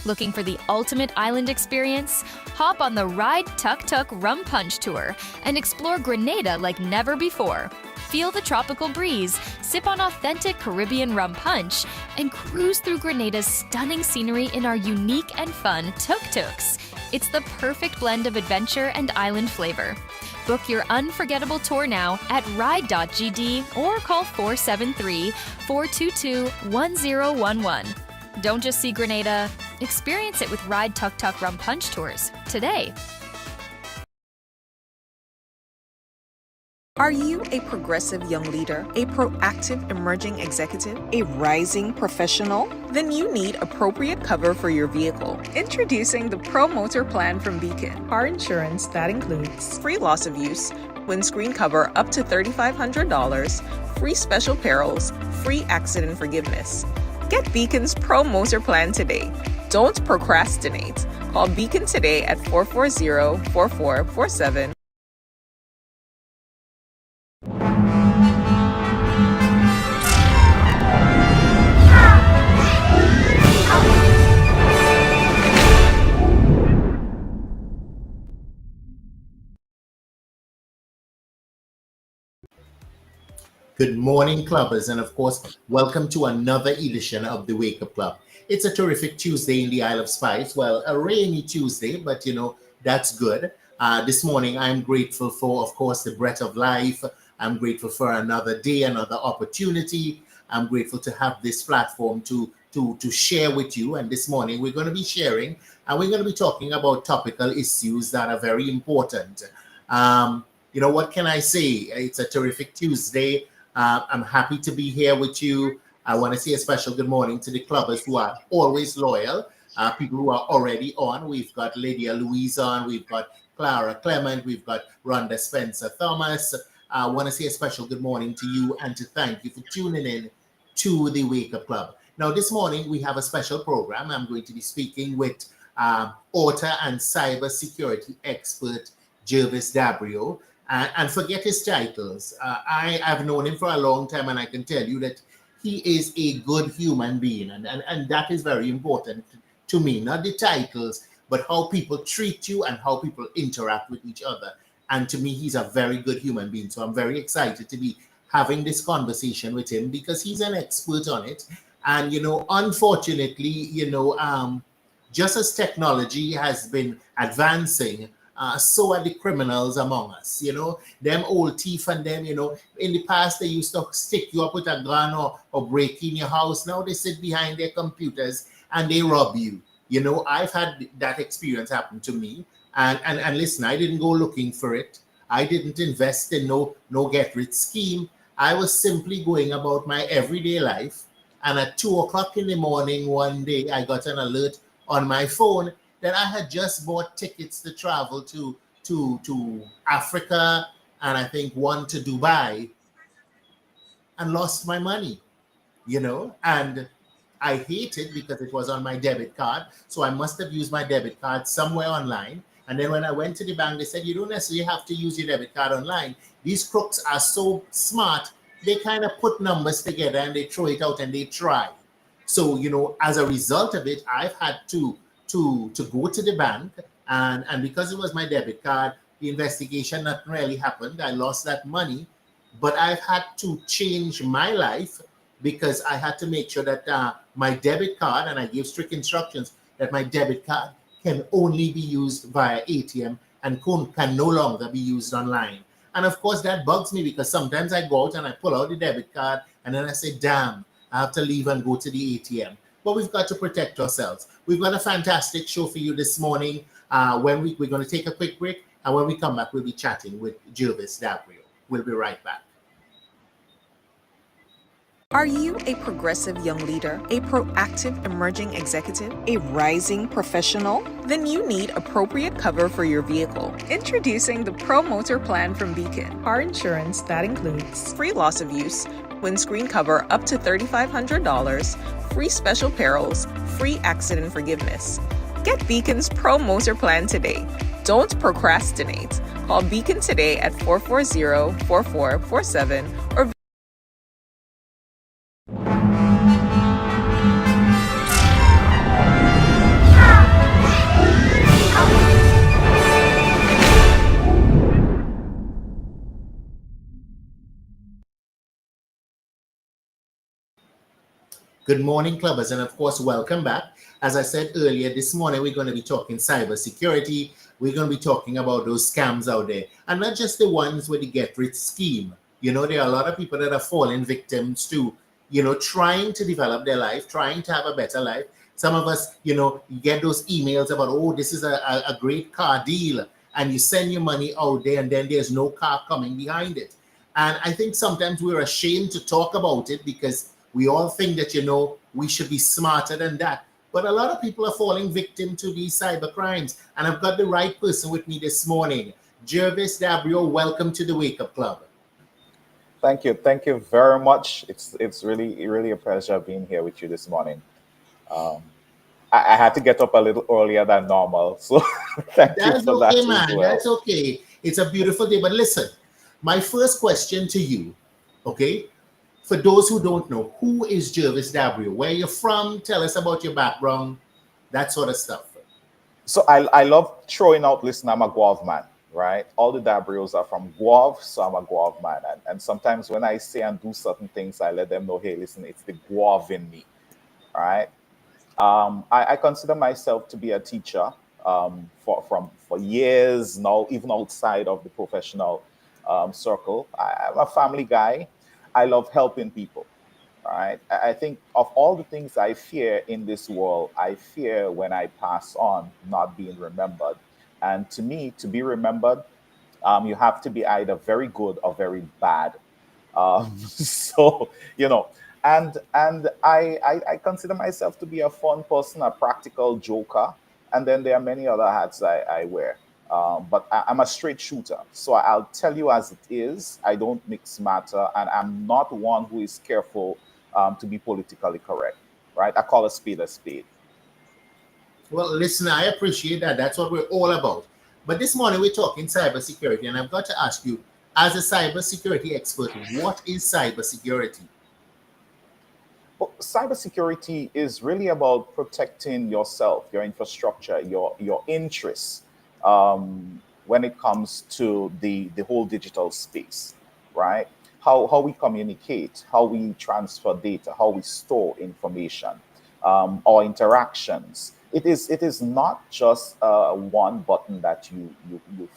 Looking for the ultimate island experience? Hop on the Ride Tuk Tuk Rum Punch Tour and explore Grenada like never before. Feel the tropical breeze, sip on authentic Caribbean rum punch, and cruise through Grenada's stunning scenery in our unique and fun tuk-tuks. It's the perfect blend of adventure and island flavor. Book your unforgettable tour now at ride.gd or call 473-422-1011. Don't just see Grenada, experience it with Ride Tuk Tuk Rum Punch Tours today. Are you a progressive young leader, a proactive emerging executive, a rising professional? Then you need appropriate cover for your vehicle. Introducing the Pro Motor Plan from Beacon. Car insurance that includes free loss of use, windscreen cover up to $3,500, free special perils, free accident forgiveness. Get Beacon's Pro Motor Plan today. Don't procrastinate. Call Beacon today at 440-4447. Good morning, clubbers, and of course, welcome to another edition of the Wake Up Club. It's a terrific Tuesday in the Isle of Spice. Well, a rainy Tuesday, but that's good. This morning, I'm grateful for, of course, the breath of life. I'm grateful for another day, another opportunity. I'm grateful to have this platform to share with you. And this morning, we're going to be sharing, and we're going to be talking about topical issues that are very important. What can I say? It's a terrific Tuesday. I'm happy to be here with you. I want to say a special good morning to the clubbers who are always loyal, people who are already on. We've got Lydia Louise on, we've got Clara Clement, we've got Rhonda Spencer Thomas. I want to say a special good morning to you and to thank you for tuning in to the Wake Up Club. Now, this morning we have a special program. I'm going to be speaking with author and cybersecurity expert Jervis Dabrio. And forget his titles. I've known him for a long time, and I can tell you that he is a good human being. And that is very important to me, not the titles, but how people treat you and how people interact with each other. And to me, he's a very good human being. So I'm very excited to be having this conversation with him because he's an expert on it. And, unfortunately, just as technology has been advancing, so are the criminals among us, them old thief and them, in the past they used to stick you up with a gun or break in your house. Now they sit behind their computers and they rob you. I've had that experience happen to me. And listen, I didn't go looking for it. I didn't invest in no get rich scheme. I was simply going about my everyday life. And at 2:00 in the morning, one day, I got an alert on my phone that I had just bought tickets to travel to Africa and I think one to Dubai and lost my money, and I hate it because it was on my debit card. So I must have used my debit card somewhere online. And then when I went to the bank, they said, you don't necessarily have to use your debit card online. These crooks are so smart. They kind of put numbers together and they throw it out and they try. So, as a result of it, I've had to go to the bank and because it was my debit card, the investigation, nothing really happened. I lost that money, but I've had to change my life because I had to make sure that my debit card, and I gave strict instructions that my debit card can only be used via ATM and can no longer be used online. And of course that bugs me because sometimes I go out and I pull out the debit card and then I say, damn, I have to leave and go to the ATM. But we've got to protect ourselves. We've got a fantastic show for you this morning. We're going to take a quick break. And when we come back, we'll be chatting with Jervis Dabrio. We'll be right back. Are you a progressive young leader, a proactive emerging executive, a rising professional? Then you need appropriate cover for your vehicle. Introducing the Pro Motor Plan from Beacon. Car insurance that includes free loss of use, windscreen cover up to $3,500, free special perils, free accident forgiveness. Get Beacon's Pro Motor Plan today. Don't procrastinate. Call Beacon today at 440-4447 or Good morning, clubbers, and of course, welcome back. As I said earlier, this morning we're going to be talking cybersecurity. We're going to be talking about those scams out there, and not just the ones with the get rich scheme. There are a lot of people that are falling victims to, trying to develop their life, trying to have a better life. Some of us, you get those emails about, oh, this is a great car deal, and you send your money out there, and then there's no car coming behind it. And I think sometimes we're ashamed to talk about it because we all think that, we should be smarter than that. But a lot of people are falling victim to these cyber crimes. And I've got the right person with me this morning. Jervis Dabrio, welcome to the Wake Up Club. Thank you very much. It's really a pleasure being here with you this morning. Um, I had to get up a little earlier than normal, so thank you That's for okay, that as man. well. That's okay. It's a beautiful day. But listen, my first question to you, okay? For those who don't know, who is Jervis Dabrio? Where you're from? Tell us about your background, that sort of stuff. So I love throwing out. Listen, I'm a Guav man, right? All the Dabrios are from Guav, so I'm a Guav man. And sometimes when I say and do certain things, I let them know, hey, listen, it's the Guav in me, right? I consider myself to be a teacher for years now, even outside of the professional circle. I'm a family guy. I love helping people. Right. I think of all the things I fear in this world, I fear when I pass on not being remembered. And to me, to be remembered, you have to be either very good or very bad. So you know, and I consider myself to be a fun person, a practical joker, and then there are many other hats I wear. But I'm a straight shooter, so I'll tell you as it is. I don't mix matter, and I'm not one who is careful to be politically correct. Right? I call a spade a spade. Well, listen, I appreciate that. That's what we're all about. But this morning we're talking cybersecurity, and I've got to ask you, as a cybersecurity expert, what is cybersecurity? Well, cybersecurity is really about protecting yourself, your infrastructure, your interests when it comes to the whole digital space, right? How we communicate, how we transfer data, how we store information, our interactions. It is not just one button that you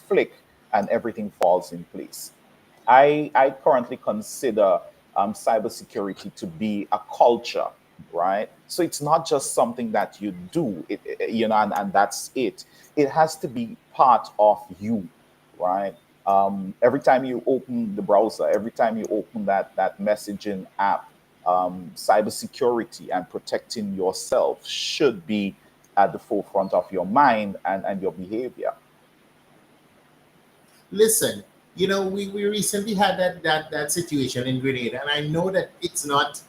flick and everything falls in place. I currently consider cybersecurity to be a culture, right? So it's not just something that you do, and that's it. It has to be part of you, right? Every time you open the browser, every time you open that messaging app, cybersecurity and protecting yourself should be at the forefront of your mind and your behavior. Listen, we recently had that situation in Grenada, and I know that it's not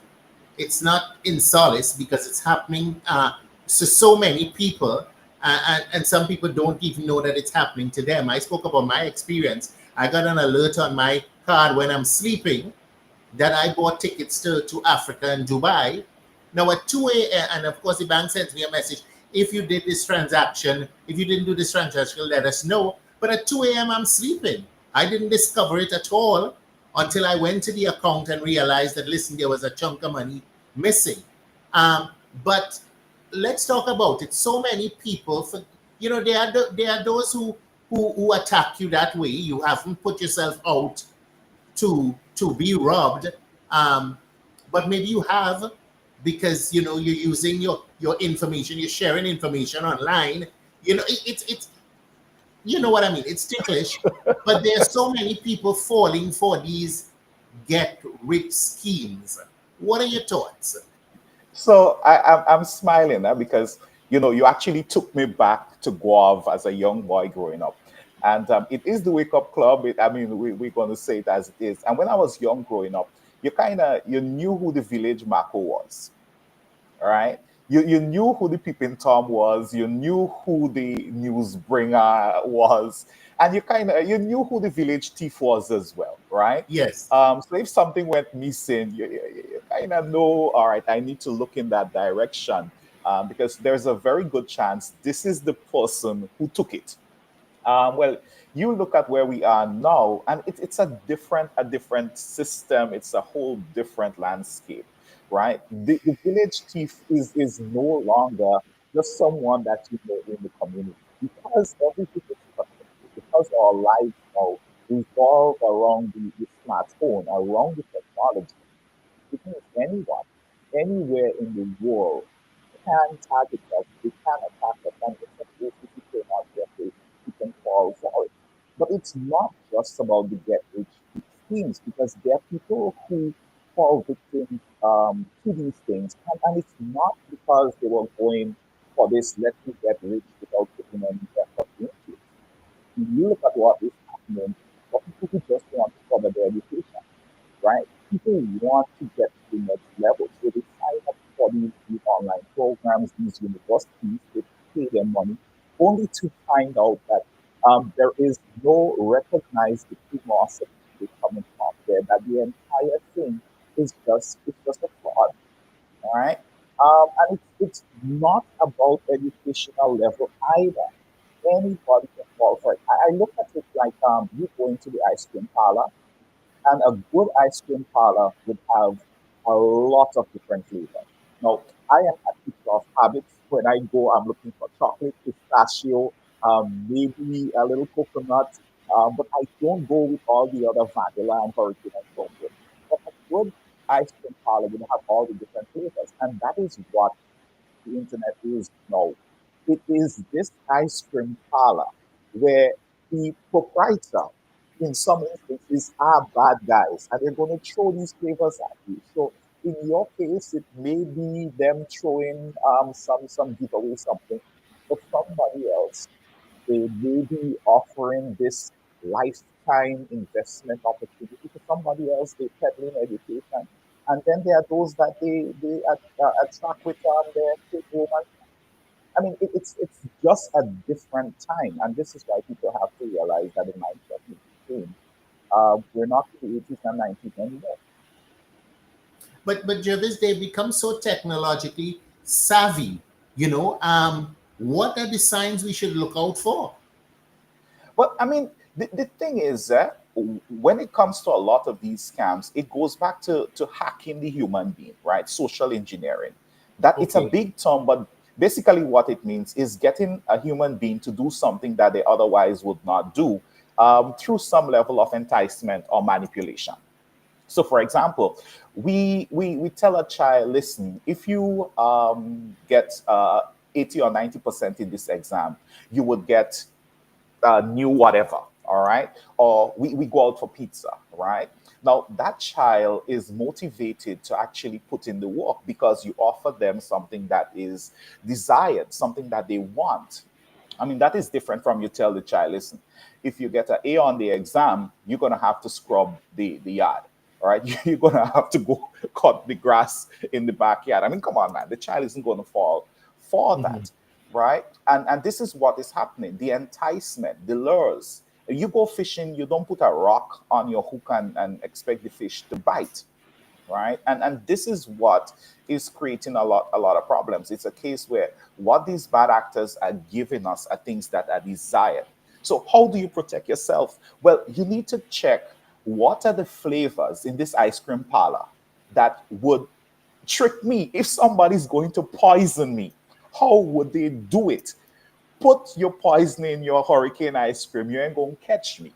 in solace because it's happening to so many people, and some people don't even know that it's happening to them. I spoke about my experience. I got an alert on my card when I'm sleeping that I bought tickets to Africa and Dubai. Now at 2 a.m., and of course the bank sends me a message. If you did this transaction, if you didn't do this transaction, let us know. But at 2 a.m., I'm sleeping. I didn't discover it at all until I went to the account and realized that, listen, there was a chunk of money missing. But let's talk about it. So many people, there are those who attack you that way. You haven't put yourself out to be robbed, um, but maybe you have because you're using your information, you're sharing information online. It's you know what I mean. It's ticklish, but there are so many people falling for these get rich schemes. What are your thoughts? So I'm smiling because you actually took me back to Guav as a young boy growing up, and it is the Wake Up Club. I mean, we're going to say it as it is. And when I was young growing up, you knew who the village Marco was, all right? You knew who the peeping Tom was. You knew who the news bringer was, and you knew who the village thief was as well, right? Yes. So if something went missing, you kind of know. All right, I need to look in that direction because there's a very good chance this is the person who took it. Well, you look at where we are now, and it's a different system. It's a whole different landscape, right? The village chief is no longer just someone that you know in the community because everything is connected, because our lives now revolve around the smartphone, around the technology. It means anyone, anywhere in the world can target us, they can attack us, and it's a way if you cannot get it, you can fall for it. But it's not just about the get rich quick schemes because there are people who fall victim to these things, and it's not because they were going for this let me get rich without putting any effort into it. You look at what is happening for people who just want to cover their education, right? People want to get to the next level. So they sign up for these online programs, these universities, they pay their money, only to find out that there is no recognized diploma or certificate coming from there, that the entire thing is just a fraud, all right? And it's not about educational level either. Anybody can fall for it. I look at it like you going to the ice cream parlor, and a good ice cream parlor would have a lot of different flavors. Now, I am a creature of habits. When I go, I'm looking for chocolate, pistachio, maybe a little coconut, but I don't go with all the other vanilla and hurricane and so forth. But a good ice cream parlor would have all the different flavors, and that is what the internet is now. It is this ice cream parlor where the proprietor, in some instances, are bad guys and they're going to throw these flavors at you. So, in your case, it may be them throwing some giveaway something, but somebody else, they may be offering this lifetime investment opportunity to somebody else. They peddling education, and then there are those that they attract with their fake romance. I mean, it's just a different time, and this is why people have to realize that the mindset needs to change. We're not in the 80s and 90s anymore. But Jervis, they become so technologically savvy. What are the signs we should look out for? Well, I mean, the thing is that when it comes to a lot of these scams, it goes back to hacking the human being, right? Social engineering. That it's a Okay. big term, but basically what it means is getting a human being to do something that they otherwise would not do through some level of enticement or manipulation. So, for example, we tell a child, listen, if you get 80 or 90% in this exam, you would get new whatever, all right? Or we go out for pizza, right? Now, that child is motivated to actually put in the work because you offer them something that is desired, something that they want. I mean, that is different from you tell the child, listen, if you get an A on the exam, you're going to have to scrub the yard. All right, you're going to have to go cut the grass in the backyard. I mean, come on, man. The child isn't going to fall for Mhm. that, right? And this is what is happening: the enticement, the lures. You go fishing, you don't put a rock on your hook and expect the fish to bite, right? And this is what is creating a lot of problems. It's a case where what these bad actors are giving us are things that are desired. So how do you protect yourself? Well, you need to check what are the flavors in this ice cream parlor that would trick me. If somebody's going to poison me, how would they do it? Put your poison in your hurricane ice cream, you ain't gonna catch me,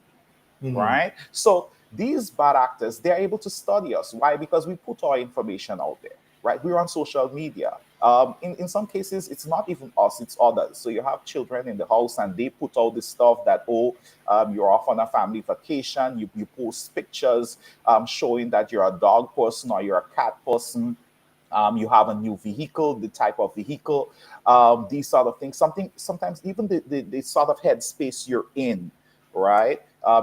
Mhm. right? So these bad actors, they're able to study us. Why? Because we put our information out there, right? We're on social media. In some cases, it's not even us, it's others. So you have children in the house and they put out this stuff that, oh, you're off on a family vacation. You post pictures showing that you're a dog person or you're a cat person. You have a new vehicle, the type of vehicle, these sort of things. Something sometimes even the sort of headspace you're in, right?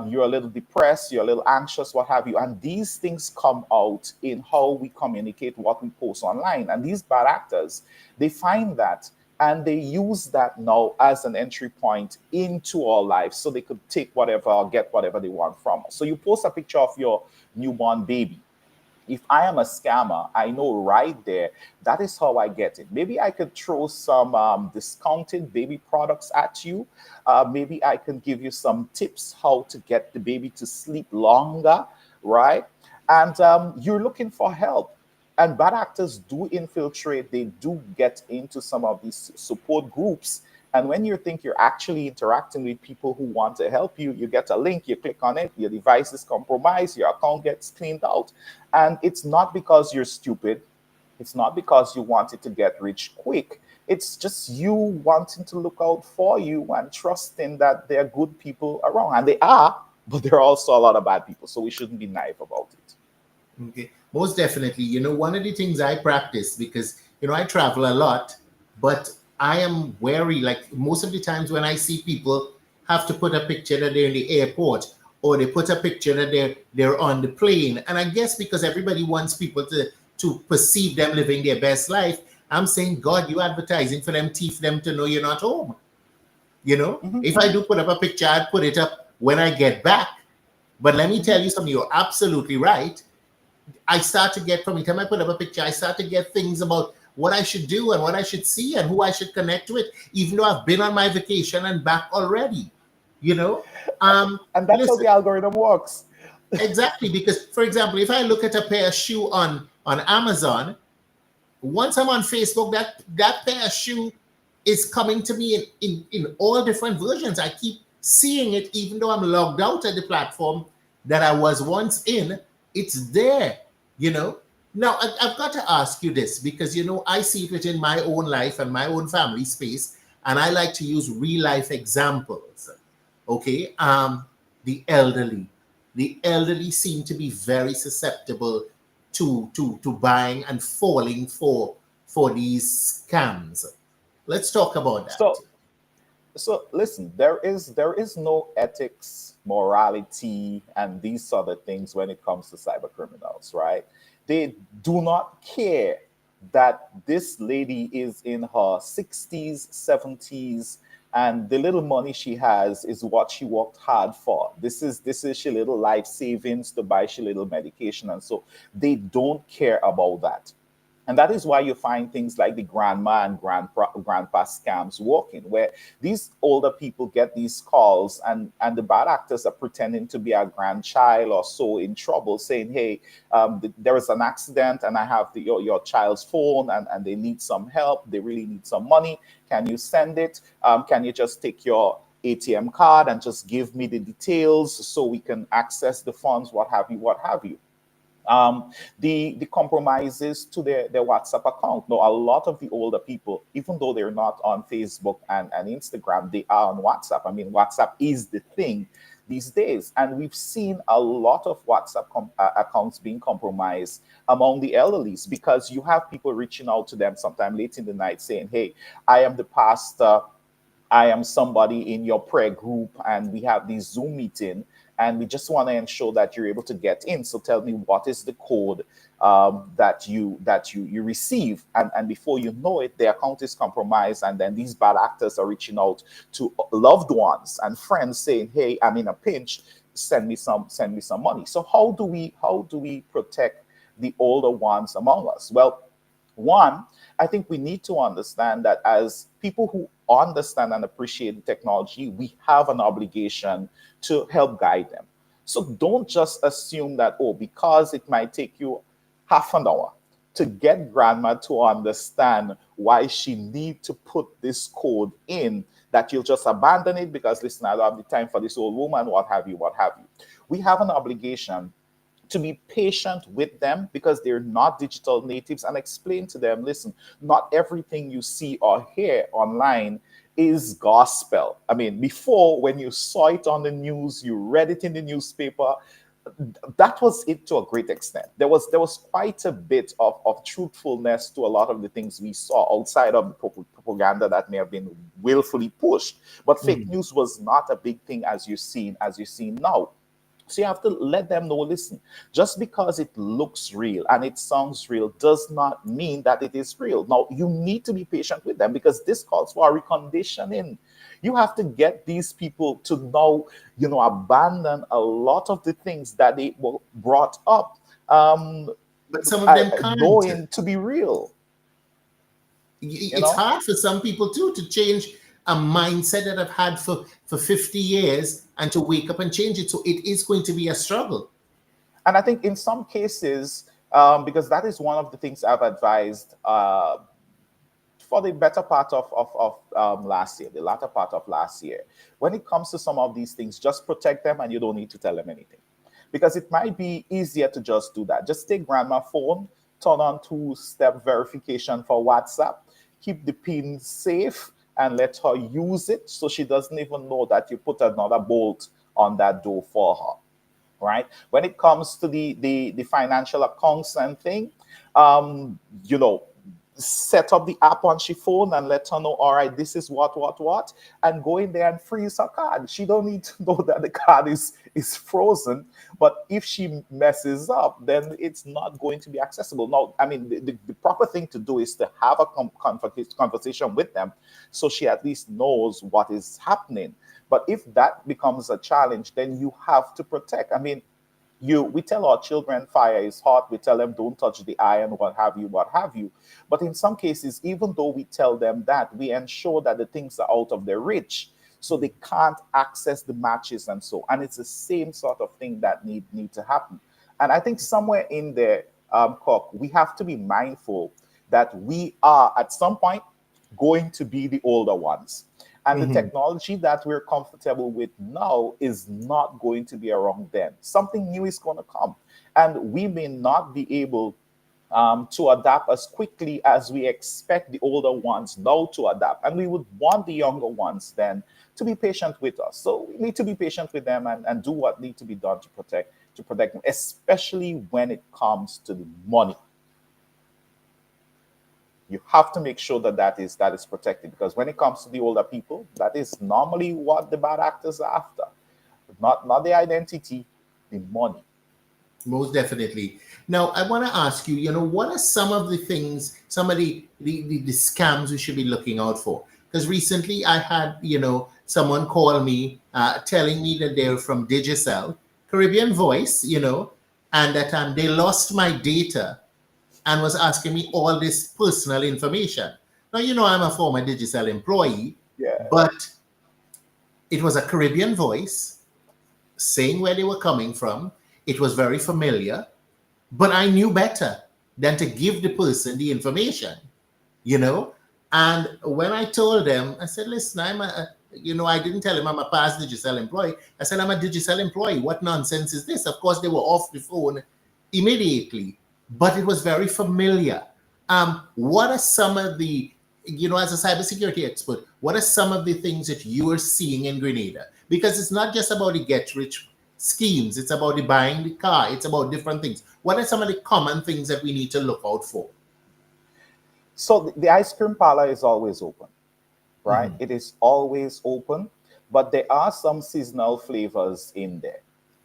You're a little depressed, you're a little anxious, what have you. And these things come out in how we communicate, what we post online. And these bad actors, they find that and they use that now as an entry point into our lives so they could take whatever or get whatever they want from us. So you post a picture of your newborn baby. If I am a scammer, I know right there that is how I get it. Maybe I could throw some discounted baby products at you. Maybe I can give you some tips how to get the baby to sleep longer, right? And you're looking for help. And bad actors do infiltrate, they do get into some of these support groups. And when you think you're actually interacting with people who want to help you, you get a link, you click on it, your device is compromised, your account gets cleaned out. And it's not because you're stupid, it's not because you wanted to get rich quick. It's just you wanting to look out for you and trusting that there are good people around. And they are, but there are also a lot of bad people. So we shouldn't be naive about it. Okay, most definitely. One of the things I practice, because I travel a lot, but I am wary. Like most of the times when I see people have to put a picture that they're in the airport, or they put a picture that they're on the plane, and I guess because everybody wants people to perceive them living their best life, I'm saying, God, you advertising for them, teeth them to know you're not home. If I do put up a picture, I'd put it up when I get back. But let me tell you something, you're absolutely right. I start to get, from the time I put up a picture, I start to get things about what I should do and what I should see and who I should connect with, even though I've been on my vacation and back already. And that's how Listen, the algorithm works. exactly, because for example, if I look at a pair of shoe on Amazon, once I'm on Facebook, that pair of shoe is coming to me in all different versions. I keep seeing it, even though I'm logged out at the platform that I was once in. It's there. Now I've got to ask you this, because I see it within my own life and my own family space, and I like to use real life examples. Okay, the elderly seem to be very susceptible to buying and falling for these scams. Let's talk about that. So listen, there is no ethics, morality, and these sort of things when it comes to cyber criminals, right? They do not care that this lady is in her 60s, 70s, and the little money she has is what she worked hard for. This is she little life savings to buy she little medication, and so they don't care about that. And that is why you find things like the grandma and grandpa scams working, where these older people get these calls, and the bad actors are pretending to be a grandchild or so in trouble, saying, hey, there is an accident and I have your child's phone, and they need some help. They really need some money. Can you send it? Can you just take your ATM card and just give me the details so we can access the funds, what have you, what have you. The compromises to their WhatsApp account. Now, a lot of the older people, even though they're not on Facebook and Instagram, they are on WhatsApp. I mean, WhatsApp is the thing these days. And we've seen a lot of WhatsApp accounts being compromised among the elderlies, because you have people reaching out to them sometime late in the night saying, hey, I am the pastor, I am somebody in your prayer group, and we have this Zoom meeting, and we just want to ensure that you're able to get in. So tell me, what is the code that you receive? And before you know it, the account is compromised, and then these bad actors are reaching out to loved ones and friends saying, hey, I'm in a pinch, send me some money. So how do we protect the older ones among us? Well, one, I think we need to understand that as people who understand and appreciate the technology, we have an obligation to help guide them. So don't just assume that, oh, because it might take you half an hour to get grandma to understand why she need to put this code in, that you'll just abandon it because, listen, I don't have the time for this old woman, what have you, what have you. We have an obligation to be patient with them because they're not digital natives, and explain to them, listen, not everything you see or hear online is gospel. I mean, before, when you saw it on the news, you read it in the newspaper, that was it to a great extent. There was quite a bit of truthfulness to a lot of the things we saw outside of the propaganda that may have been willfully pushed. But fake news was not a big thing as you've seen now. So you have to let them know, listen, just because it looks real and it sounds real does not mean that it is real. Now, you need to be patient with them because this calls for a reconditioning. You have to get these people to now, abandon a lot of the things that they were brought up But some of them can't. knowing to be real. It's hard for some people too to change a mindset that I've had for 50 years and to wake up and change it. So it is going to be a struggle. And I think in some cases, because that is one of the things I've advised for the better part of last year, the latter part of last year. When it comes to some of these things, just protect them and you don't need to tell them anything. Because it might be easier to just do that. Just take grandma's phone, turn on two-step verification for WhatsApp, keep the pin safe, and let her use it so she doesn't even know that you put another bolt on that door for her. Right? When it comes to the financial accounts and thing, you know, set up the app on she phone and let her know, all right, this is what, and go in there and freeze her card. She don't need to know that the card is frozen, but if she messes up, then it's not going to be accessible. Now, I mean, the proper thing to do is to have a conversation with them so she at least knows what is happening. But if that becomes a challenge, then you have to protect. I mean, we tell our children fire is hot. We tell them don't touch the iron, what have you, what have you. But in some cases, even though we tell them that, we ensure that the things are out of their reach, so they can't access the matches and so. And it's the same sort of thing that need to happen. And I think somewhere in there, Kirk, we have to be mindful that we are at some point going to be the older ones. And the technology that we're comfortable with now is not going to be around then. Something new is going to come. And we may not be able to adapt as quickly as we expect the older ones now to adapt. And we would want the younger ones then to be patient with us. So we need to be patient with them and do what needs to be done to protect them, especially when it comes to the money. You have to make sure that is protected, because when it comes to the older people, that is normally what the bad actors are after. Not the identity, the money. Most definitely. Now, I want to ask you, what are some of the things, some of the scams we should be looking out for? Because recently I had, someone call me telling me that they're from Digicel, Caribbean voice, and that they lost my data and was asking me all this personal information. Now, I'm a former Digicel employee, Yeah. but it was a Caribbean voice saying where they were coming from. It was very familiar, but I knew better than to give the person the information, And when I told them, I said, listen, I didn't tell him I'm a past Digicel employee. I said, I'm a Digicel employee. What nonsense is this? Of course, they were off the phone immediately, but it was very familiar. What are some of the, as a cybersecurity expert, what are some of the things that you are seeing in Grenada? Because it's not just about the get-rich schemes. It's about the buying the car. It's about different things. What are some of the common things that we need to look out for? So the ice cream parlor is always open, right? It is always open, but there are some seasonal flavors in there.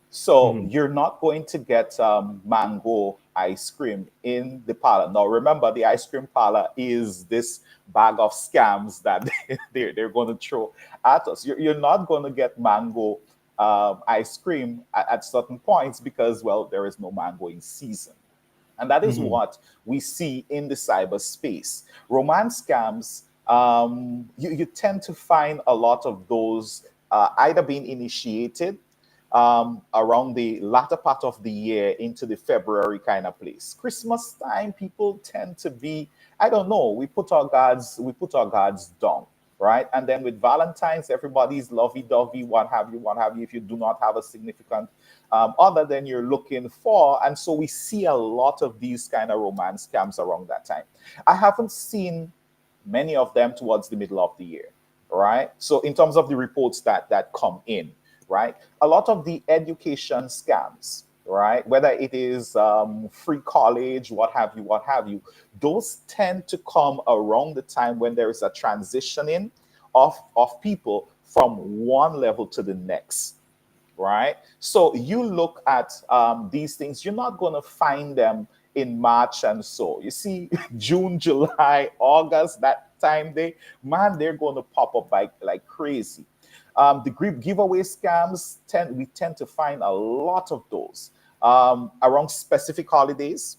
So you're not going to get mango ice cream in the parlor. Now, remember, the ice cream parlor is this bag of scams that they're going to throw at us. You're not going to get mango ice cream at certain points because, well, there is no mango in season. And that is what we see in the cyberspace. Romance scams, you tend to find a lot of those either being initiated around the latter part of the year into the February kind of place. Christmas time, people tend to be, I don't know, we put our guards down, right? And then with Valentine's, everybody's lovey-dovey, what have you, if you do not have a significant other than you're looking for. And so we see a lot of these kind of romance scams around that time. I haven't seen many of them towards the middle of the year, right? So in terms of the reports that come in, right? A lot of the education scams, right? Whether it is free college, what have you, those tend to come around the time when there is a transitioning of people from one level to the next, right? So you look at these things, you're not going to find them in March and so. You see, June, July, August, that time they're going to pop up like crazy. The giveaway scams, we tend to find a lot of those around specific holidays.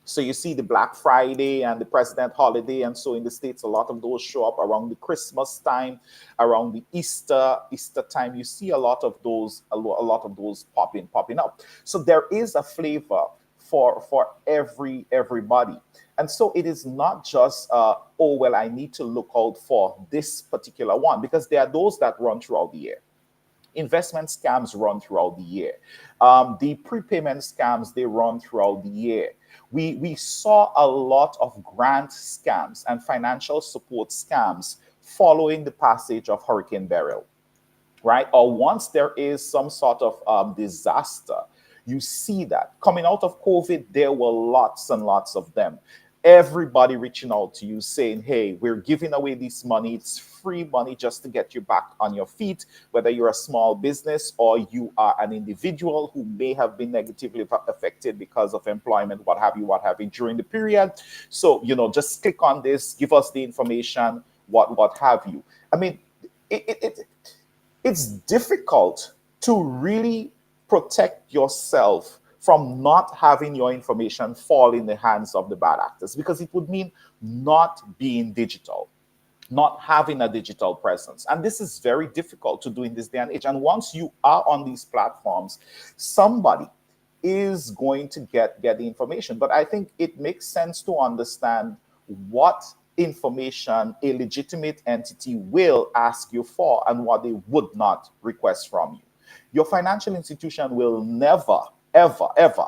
So you see the Black Friday and the President holiday, and so in the States, a lot of those show up around the Christmas time, around the Easter time. You see a lot of those popping up. So there is a flavor for everybody. And so it is not just oh well, I need to look out for this particular one, because there are those that run throughout the year. Investment scams run throughout the year. The prepayment scams, they run throughout the year. We saw a lot of grant scams and financial support scams following the passage of Hurricane Beryl, right? Or once there is some sort of disaster, you see that. Coming out of COVID, there were lots and lots of them. Everybody reaching out to you saying, hey, we're giving away this money. It's free money just to get you back on your feet, whether you're a small business or you are an individual who may have been negatively affected because of employment, what have you, during the period. So, just click on this, give us the information, what have you. I mean, it's difficult to really protect yourself from not having your information fall in the hands of the bad actors, because it would mean not being digital, not having a digital presence. And this is very difficult to do in this day and age. And once you are on these platforms, somebody is going to get the information. But I think it makes sense to understand what information a legitimate entity will ask you for and what they would not request from you. Your financial institution will never, ever, ever,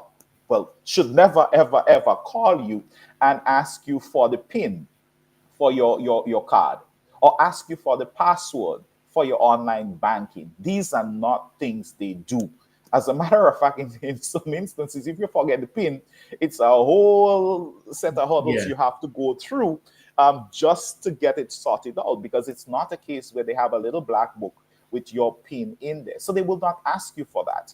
well, should never, ever, ever call you and ask you for the PIN for your card, or ask you for the password for your online banking. These are not things they do. As a matter of fact, in some instances, if you forget the PIN, it's a whole set of hurdles you have to go through just to get it sorted out, because it's not a case where they have a little black book with your PIN in there. So they will not ask you for that.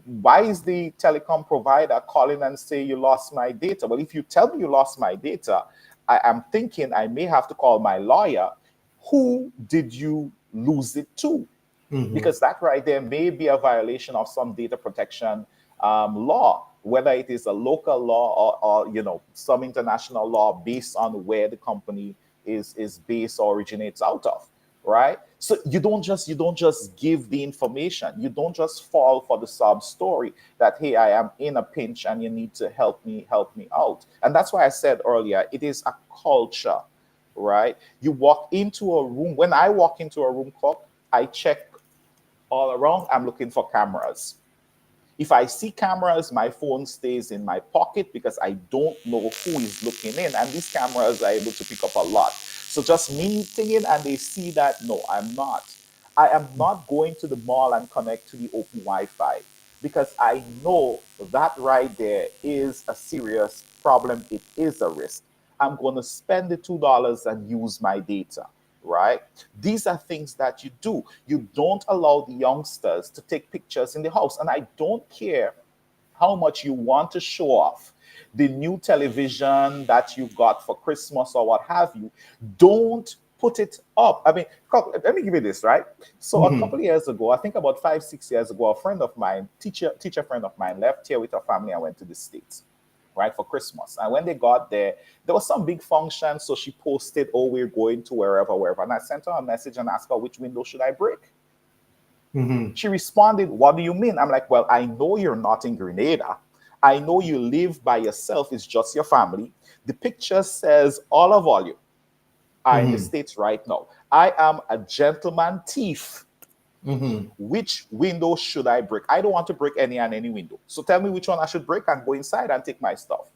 Why is the telecom provider calling and say you lost my data? Well, if you tell me you lost my data, I am thinking I may have to call my lawyer. Who did you lose it to? Mm-hmm. Because that right there may be a violation of some data protection law, whether it is a local law or some international law based on where the company is based or originates out of, right? So you don't just give the information. You don't just fall for the sob story that, hey, I am in a pinch and you need to help me out. And that's why I said earlier, it is a culture, right? You walk into a room. When I walk into a room, I check all around. I'm looking for cameras. If I see cameras, my phone stays in my pocket because I don't know who is looking in. And these cameras are able to pick up a lot. So just me thinking and they see that, no, I'm not. I am not going to the mall and connect to the open Wi-Fi, because I know that right there is a serious problem. It is a risk. I'm going to spend the $2 and use my data, right? These are things that you do. You don't allow the youngsters to take pictures in the house. And I don't care how much you want to show off the new television that you got for Christmas or what have you. Don't put it up. I mean, let me give you this, right? So a couple of years ago, I think about 5-6 years ago, a friend of mine, teacher friend of mine, left here with her family and went to the States, right, for Christmas. And when they got there was some big function. So she posted, oh, we're going to wherever. And I sent her a message and asked her, which window should I break? Mm-hmm. She responded, what do you mean? I'm like, well, I know you're not in Grenada. I know you live by yourself. It's just your family. The picture says all of volume. I'm in the States right now. I am a gentleman thief. Mm-hmm. Which window should I break? I don't want to break any window. So tell me which one I should break and go inside and take my stuff.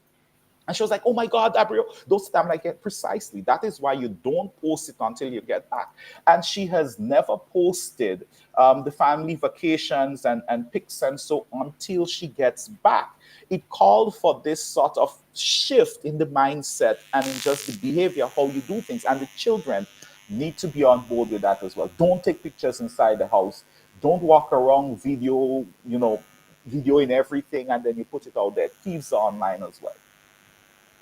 And she was like, oh my God, Gabriel, I'm like, yeah, precisely. That is why you don't post it until you get back. And she has never posted the family vacations and pics and so until she gets back. It called for this sort of shift in the mindset and in just the behavior, how you do things. And the children need to be on board with that as well. Don't take pictures inside the house. Don't walk around videoing everything and then you put it out there. Thieves are online as well.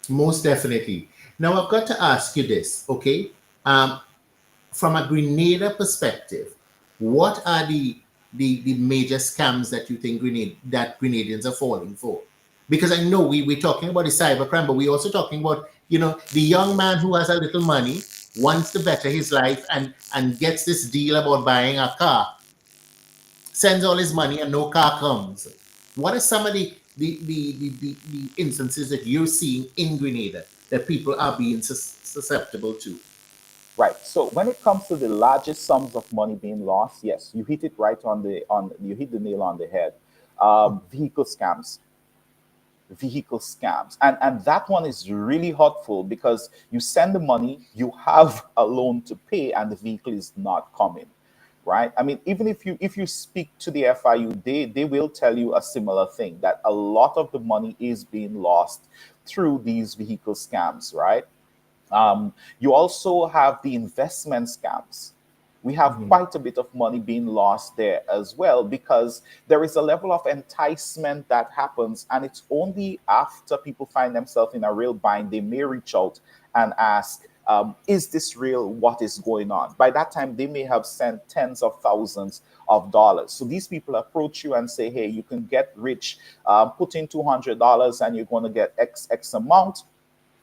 Most definitely. Now I've got to ask you this, okay? From a Grenada perspective, what are the major scams that you think Grenadians are falling for? Because I know we're talking about the cybercrime, but we're also talking about, the young man who has a little money, wants to better his life and gets this deal about buying a car, sends all his money and no car comes. What are some of the the instances that you're seeing in Grenada that people are being susceptible to? Right. So when it comes to the largest sums of money being lost, yes, you hit it right you hit the nail on the head. Vehicle scams, and that one is really hurtful because you send the money, you have a loan to pay, and the vehicle is not coming. Right. I mean, even if you speak to the FIU, they will tell you a similar thing, that a lot of the money is being lost through these vehicle scams. Right. You also have the investment scams. We have Mhm. quite a bit of money being lost there as well, because there is a level of enticement that happens, and it's only after people find themselves in a real bind they may reach out and ask, is this real? What is going on? By that time, they may have sent tens of thousands of dollars. So these people approach you and say, hey, you can get rich, put in $200 and you're going to get X amount,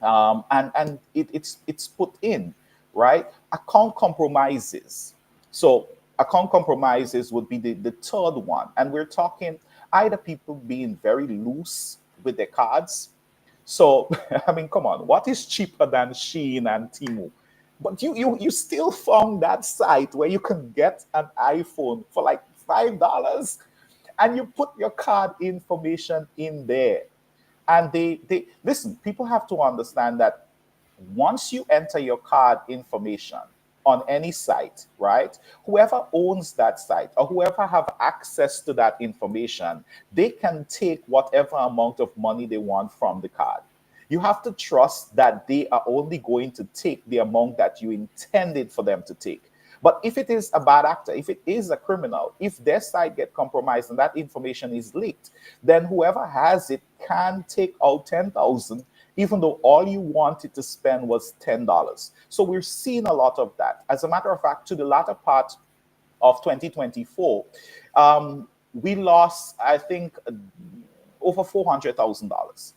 and it's put in, right? Account compromises. So account compromises would be the third one, and we're talking either people being very loose with their cards. So I mean, come on, what is cheaper than Shein and Timu? But you still found that site where you can get an iPhone for like $5, and you put your card information in there, and they listen. People have to understand that once you enter your card information on any site, right, whoever owns that site or whoever have access to that information, they can take whatever amount of money they want from the card. You have to trust that they are only going to take the amount that you intended for them to take. But if it is a bad actor, if it is a criminal, if their site get compromised and that information is leaked, then whoever has it can take out 10,000, even though all you wanted to spend was $10. So we're seeing a lot of that. As a matter of fact, to the latter part of 2024, we lost, I think, over $400,000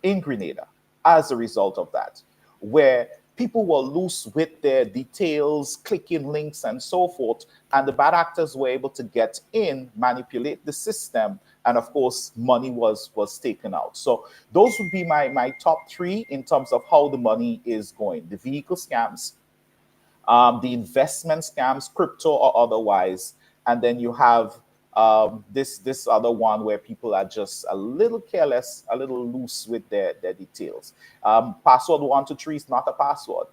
in Grenada as a result of that, where people were loose with their details, clicking links, and so forth. And the bad actors were able to get in, manipulate the system, and of course, money was taken out. So those would be my top three in terms of how the money is going: the vehicle scams, the investment scams, crypto or otherwise, and then you have this other one where people are just a little careless, a little loose with their details. Password 123 is not a password.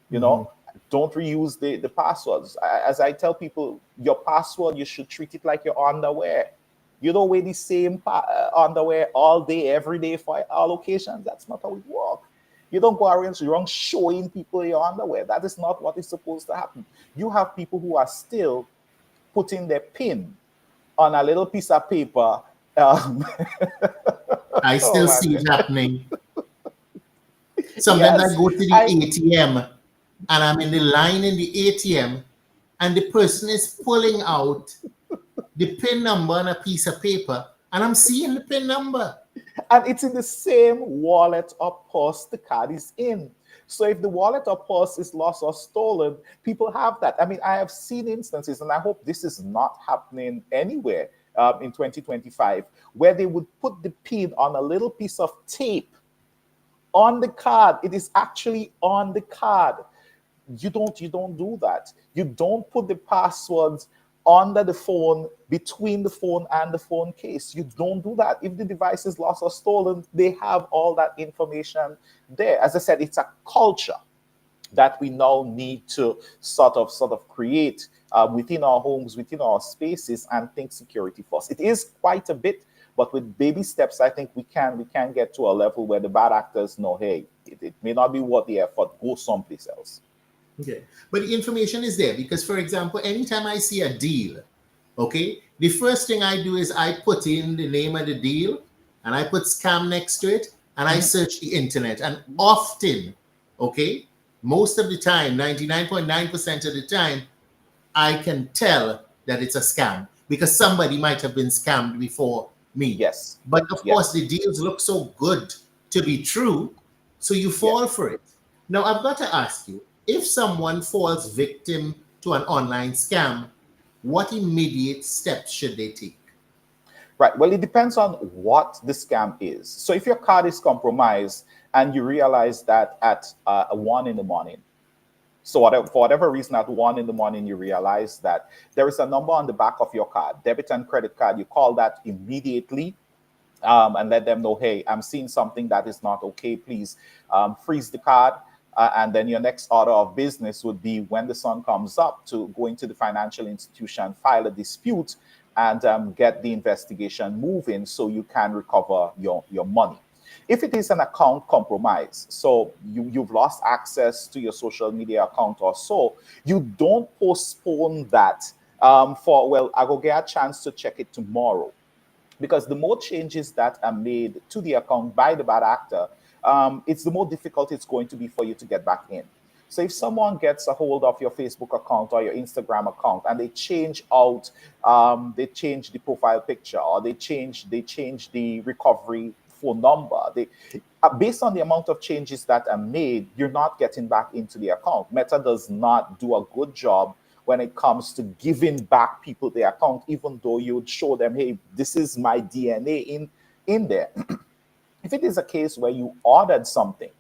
You Mhm. know, don't reuse the passwords. As I tell people, your password, you should treat it like your underwear. You don't wear the same underwear all day, every day for all occasions. That's not how it works. You don't go around showing people your underwear. That is not what is supposed to happen. You have people who are still putting their pin on a little piece of paper. Um, I oh still man, see it happening. Sometimes I yes, go to the I ATM and I'm in the line in the ATM and the person is pulling out the PIN number on a piece of paper and I'm seeing the PIN number. and it's in the same wallet or purse the card is in. So if the wallet or purse is lost or stolen, people have that. I mean, I have seen instances, and I hope this is not happening anywhere in 2025, where they would put the pin on a little piece of tape on the card. It is actually on the card. You don't do that. You don't put the passwords under the phone, between the phone and the phone case. You don't do that. If the device is lost or stolen, they have all that information there. As I said, it's a culture that we now need to sort of create within our homes, within our spaces, and think security first. It is quite a bit, but with baby steps, I think we can get to a level where the bad actors know, hey, it may not be worth the effort. Go someplace else. Okay. But the information is there because, for example, anytime I see a deal, okay, the first thing I do is I put in the name of the deal and I put scam next to it and I Mhm. search the internet. And often, okay, most of the time, 99.9% of the time, I can tell that it's a scam because somebody might have been scammed before me. Yes, But of course, yes, the deals look so good to be true, so you yes. fall for it. Now, I've got to ask you, if someone falls victim to an online scam, what immediate steps should they take? Right. Well, it depends on what the scam is. So if your card is compromised and you realize that at 1 in the morning, so whatever, for whatever reason, at 1 in the morning, you realize that there is a number on the back of your card, debit and credit card, you call that immediately, and let them know, hey, I'm seeing something that is not okay. Please freeze the card. And then your next order of business would be when the sun comes up to go into the financial institution, file a dispute, and get the investigation moving so you can recover your money. If it is an account compromise, so you've lost access to your social media account or so, you don't postpone that well, I will get a chance to check it tomorrow, because the more changes that are made to the account by the bad actor, it's the more difficult it's going to be for you to get back in. So if someone gets a hold of your Facebook account or your Instagram account and they change out, they change the profile picture, or they change the recovery phone number, they based on the amount of changes that are made, you're not getting back into the account. Meta does not do a good job when it comes to giving back people their account, even though you would show them, hey, this is my DNA in there. If it is a case where you ordered something,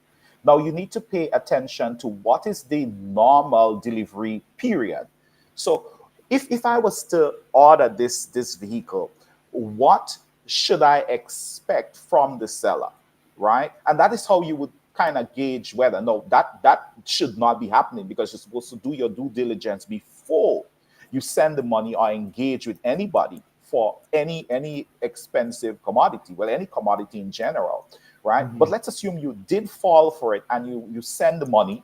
now you need to pay attention to what is the normal delivery period. So if I was to order this vehicle, what should I expect from the seller, right? And that is how you would kind of gauge whether, no, that should not be happening, because you're supposed to do your due diligence before you send the money or engage with anybody for any expensive commodity, well, any commodity in general, right? But let's assume you did fall for it and you send the money.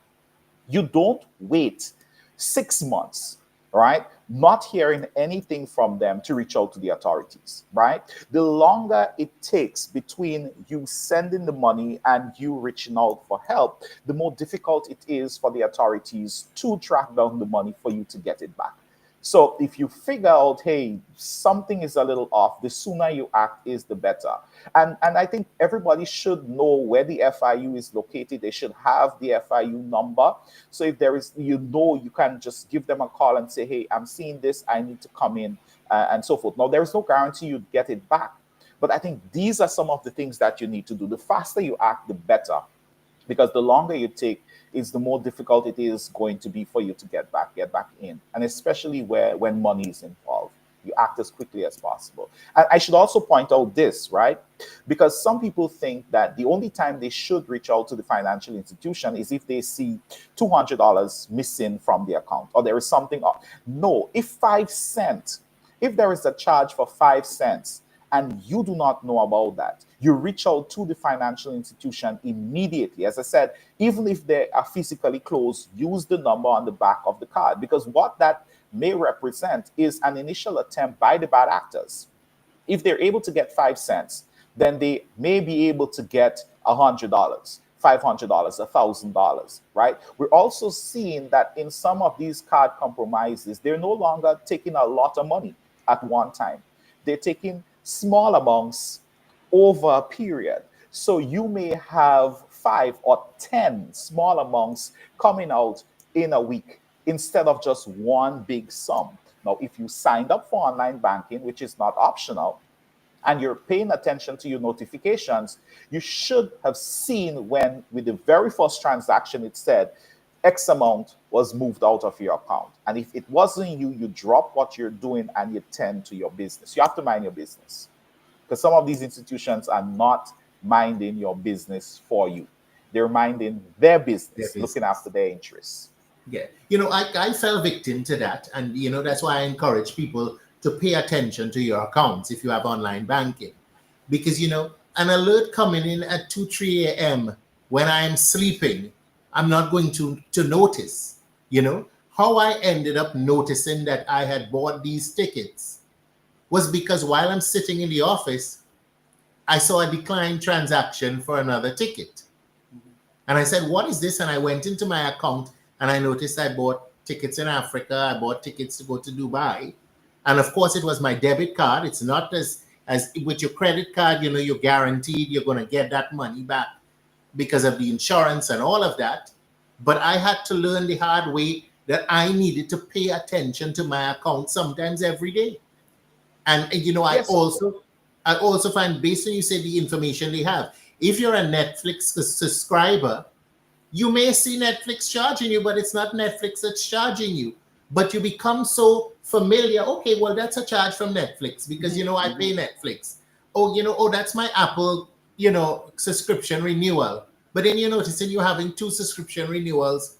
You don't wait 6 months, right, not hearing anything from them to reach out to the authorities, right? The longer it takes between you sending the money and you reaching out for help, the more difficult it is for the authorities to track down the money for you to get it back. So if you figure out, hey, something is a little off, the sooner you act is the better. And I think everybody should know where the FIU is located. They should have the FIU number. So if there is, you can just give them a call and say, hey, I'm seeing this, I need to come in, and so forth. Now, there is no guarantee you'd get it back. But I think these are some of the things that you need to do. The faster you act, the better, because the longer you take, is the more difficult it is going to be for you to get back in. And especially when money is involved, you act as quickly as possible. And I should also point out this, right? Because some people think that the only time they should reach out to the financial institution is if they see $200 missing from the account, or there is something off. No, if there is a charge for 5 cents, and you do not know about that, you reach out to the financial institution immediately. As I said, even if they are physically closed, use the number on the back of the card, because what that may represent is an initial attempt by the bad actors. If they're able to get 5 cents, then they may be able to get $100, $500, $1,000, right? We're also seeing that in some of these card compromises, they're no longer taking a lot of money at one time. They're taking small amounts over a period. So you may have 5 or 10 small amounts coming out in a week instead of just one big sum. Now, if you signed up for online banking, which is not optional, and you're paying attention to your notifications, you should have seen when, with the very first transaction, it said X amount was moved out of your account. And if it wasn't you, you drop what you're doing and you tend to your business. You have to mind your business, because some of these institutions are not minding your business for you. They're minding their business, looking after their interests. Yeah. I fell victim to that. And, that's why I encourage people to pay attention to your accounts if you have online banking. Because, an alert coming in at 2, 3 a.m. when I'm sleeping, I'm not going to notice. How I ended up noticing that I had bought these tickets was because while I'm sitting in the office, I saw a declined transaction for another ticket. And I said, what is this? And I went into my account and I noticed I bought tickets in Africa. I bought tickets to go to Dubai. And of course, it was my debit card. It's not as with your credit card, you're guaranteed you're going to get that money back because of the insurance and all of that. But I had to learn the hard way that I needed to pay attention to my account sometimes every day. And, I Yes. also, I also find, based on you say the information they have, if you're a Netflix subscriber, you may see Netflix charging you, but it's not Netflix that's charging you. But you become so familiar. Okay, well, that's a charge from Netflix because, I pay Netflix. Oh, oh, that's my Apple, subscription renewal. But then you're noticing you're having two subscription renewals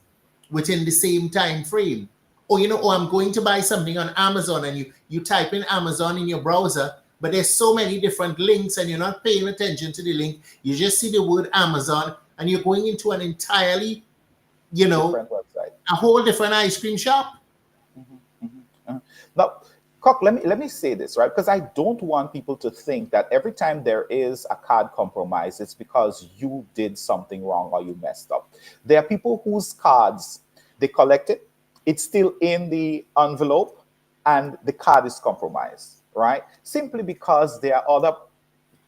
within the same time frame. Or, I'm going to buy something on Amazon, and you type in Amazon in your browser, but there's so many different links and you're not paying attention to the link. You just see the word Amazon and you're going into an entirely, Different website. a whole different ice cream shop. Now, Kirk, let me say this, right? Because I don't want people to think that every time there is a card compromise, it's because you did something wrong or you messed up. There are people whose cards, they collect it, it's still in the envelope, and the card is compromised, right? Simply because there are other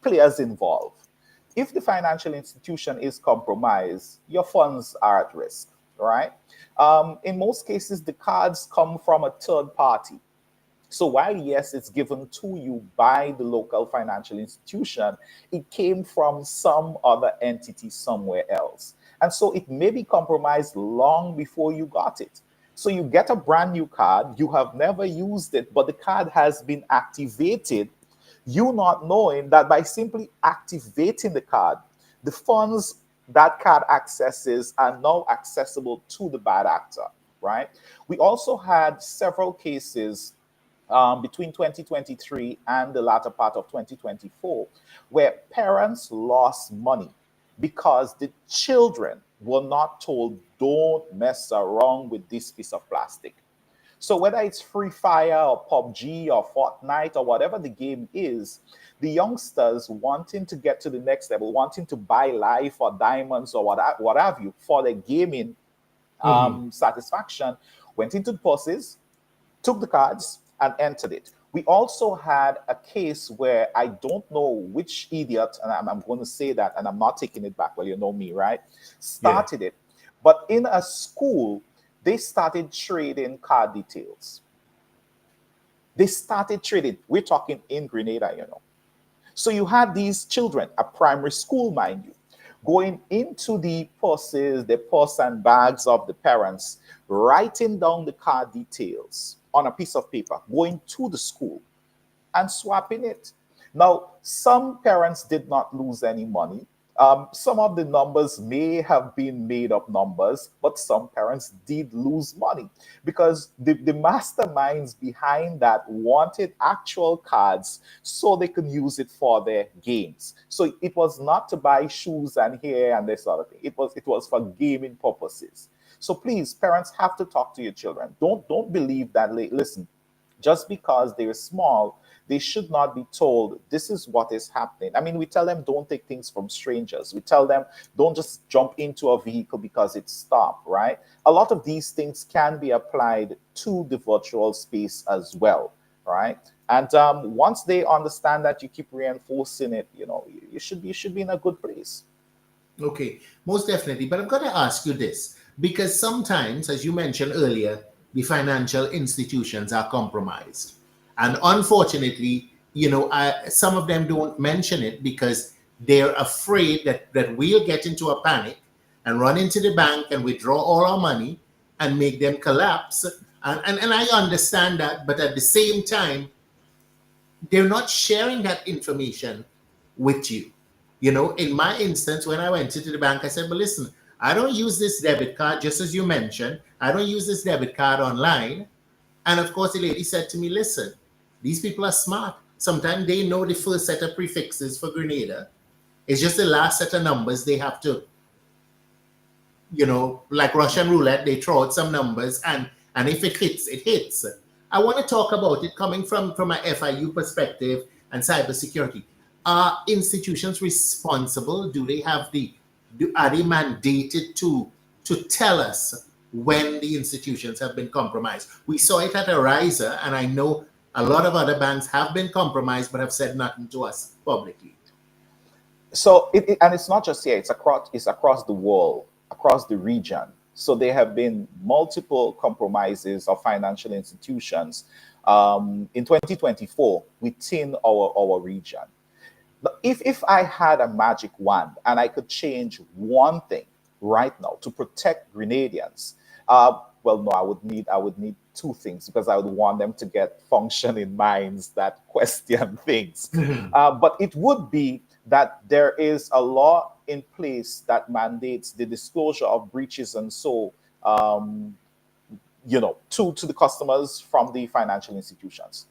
players involved. If the financial institution is compromised, your funds are at risk, right? In most cases, the cards come from a third party. So while, yes, it's given to you by the local financial institution, it came from some other entity somewhere else. And so it may be compromised long before you got it. So you get a brand new card, you have never used it, but the card has been activated, you not knowing that by simply activating the card, the funds that card accesses are now accessible to the bad actor, right? We also had several cases between 2023 and the latter part of 2024, where parents lost money because the children were not told, don't mess around with this piece of plastic. So whether it's Free Fire or PUBG or Fortnite or whatever the game is, the youngsters wanting to get to the next level, wanting to buy life or diamonds or what have you for their gaming satisfaction, went into the purses, took the cards, and entered it. We also had a case where I don't know which idiot, and I'm going to say that, and I'm not taking it back. Well, you know me, right? Started it. But in a school, they started trading card details. They started trading. We're talking in Grenada, So you had these children, a primary school, mind you, going into the purses, the purse and bags of the parents, writing down the card details on a piece of paper, going to the school and swapping it. Now, some parents did not lose any money. Some of the numbers may have been made up numbers, but some parents did lose money because the masterminds behind that wanted actual cards so they could use it for their games. So it was not to buy shoes and hair and this sort of thing. It was for gaming purposes. So please, parents have to talk to your children. Don't believe that. Listen, just because they're small, they should not be told this is what is happening. I mean, we tell them don't take things from strangers. We tell them don't just jump into a vehicle because it's stopped, right? A lot of these things can be applied to the virtual space as well, right? And once they understand that, you keep reinforcing it, you should be in a good place. Okay, most definitely. But I'm going to ask you this, because sometimes, as you mentioned earlier, the financial institutions are compromised. And unfortunately, some of them don't mention it because they're afraid that we'll get into a panic and run into the bank and withdraw all our money and make them collapse. And I understand that, but at the same time, they're not sharing that information with you. In my instance, when I went into the bank, I said, but listen, I don't use this debit card, just as you mentioned. I don't use this debit card online. And of course, the lady said to me, listen, these people are smart. Sometimes they know the first set of prefixes for Grenada. It's just the last set of numbers they have to, like Russian roulette, they throw out some numbers and if it hits, it hits. I want to talk about it coming from a FIU perspective and cybersecurity. Are institutions responsible? Do they have are they mandated to tell us when the institutions have been compromised? We saw it at Ariza, and I know a lot of other banks have been compromised but have said nothing to us publicly. So and it's not just here; it's across the world, across the region. So there have been multiple compromises of financial institutions in 2024 within our region. If I had a magic wand and I could change one thing right now to protect Grenadians, well, no, I would need two things, because I would want them to get functioning minds that question things. But it would be that there is a law in place that mandates the disclosure of breaches and so um, to the customers from the financial institutions.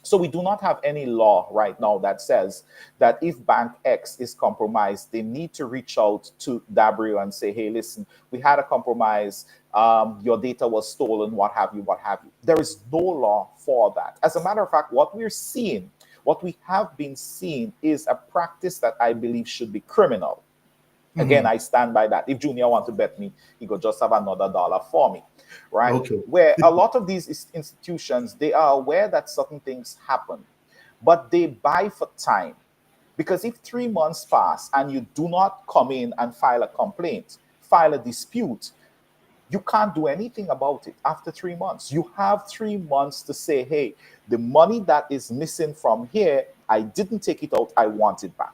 So we do not have any law right now that says that if Bank X is compromised, they need to reach out to W and say, hey, listen, we had a compromise. Your data was stolen, what have you, what have you. There is no law for that. As a matter of fact, what we have been seeing is a practice that I believe should be criminal. Again, I stand by that. If Junior want to bet me, he could just have another dollar for me, right? Okay. Where a lot of these institutions, they are aware that certain things happen, but they buy for time. Because if 3 months pass and you do not come in and file a complaint, file a dispute, you can't do anything about it after 3 months. You have 3 months to say, hey, the money that is missing from here, I didn't take it out, I want it back.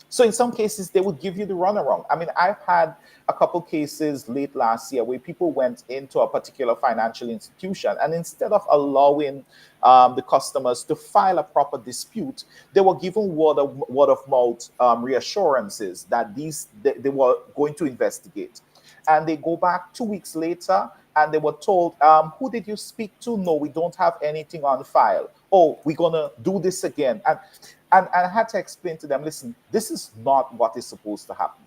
So in some cases, they would give you the runaround. I mean, I've had a couple cases late last year where people went into a particular financial institution, and instead of allowing the customers to file a proper dispute, they were given word of mouth reassurances that they were going to investigate. And they go back 2 weeks later and they were told, who did you speak to? No, we don't have anything on file. Oh, we're going to do this again. And I had to explain to them, listen, this is not what is supposed to happen.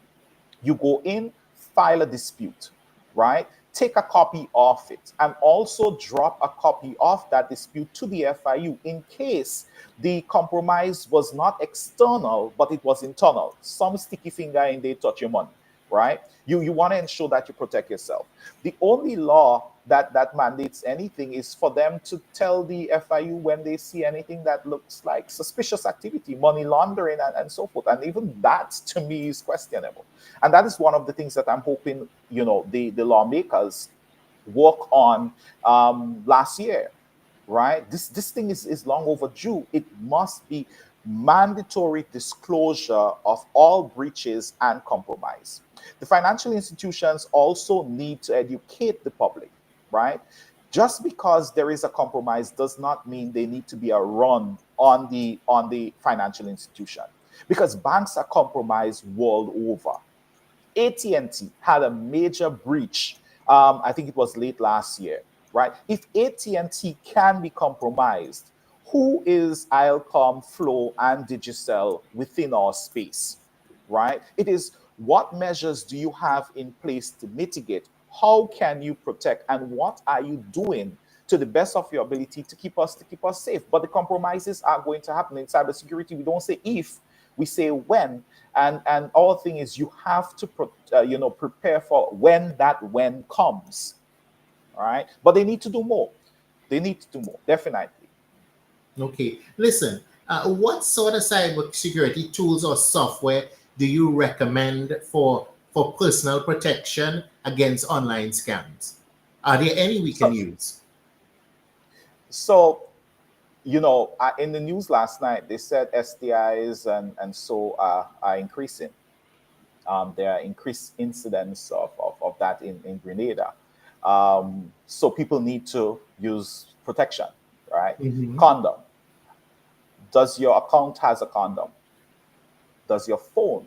You go in, file a dispute, right? Take a copy of it and also drop a copy of that dispute to the FIU in case the compromise was not external, but it was internal. Some sticky finger and they touch your money, right? You want to ensure that you protect yourself. The only law that mandates anything is for them to tell the FIU when they see anything that looks like suspicious activity, money laundering, and so forth. And even that, to me, is questionable. And that is one of the things that I'm hoping, the lawmakers work on last year, right? This thing is long overdue. It must be mandatory disclosure of all breaches and compromise. The financial institutions also need to educate the public, right? Just because there is a compromise does not mean they need to be a run on the financial institution, because banks are compromised world over. AT&T had a major breach. I think it was late last year, right? If AT&T can be compromised, who is Ilcom, Flow, and Digicel within our space, right? It is, what measures do you have in place to mitigate? How can you protect? And what are you doing to the best of your ability to keep us safe? But the compromises are going to happen in cybersecurity. We don't say if, we say when. And our thing is, you have to prepare for when comes. All right. But they need to do more. Definitely. Okay. Listen, what sort of cybersecurity tools or software do you recommend for personal protection against online scams? Are there any we can use? So, in the news last night, they said STIs and so are increasing. There are increased incidents of that in Grenada. So people need to use protection, right? Condom. Does your account has a condom? Does your phone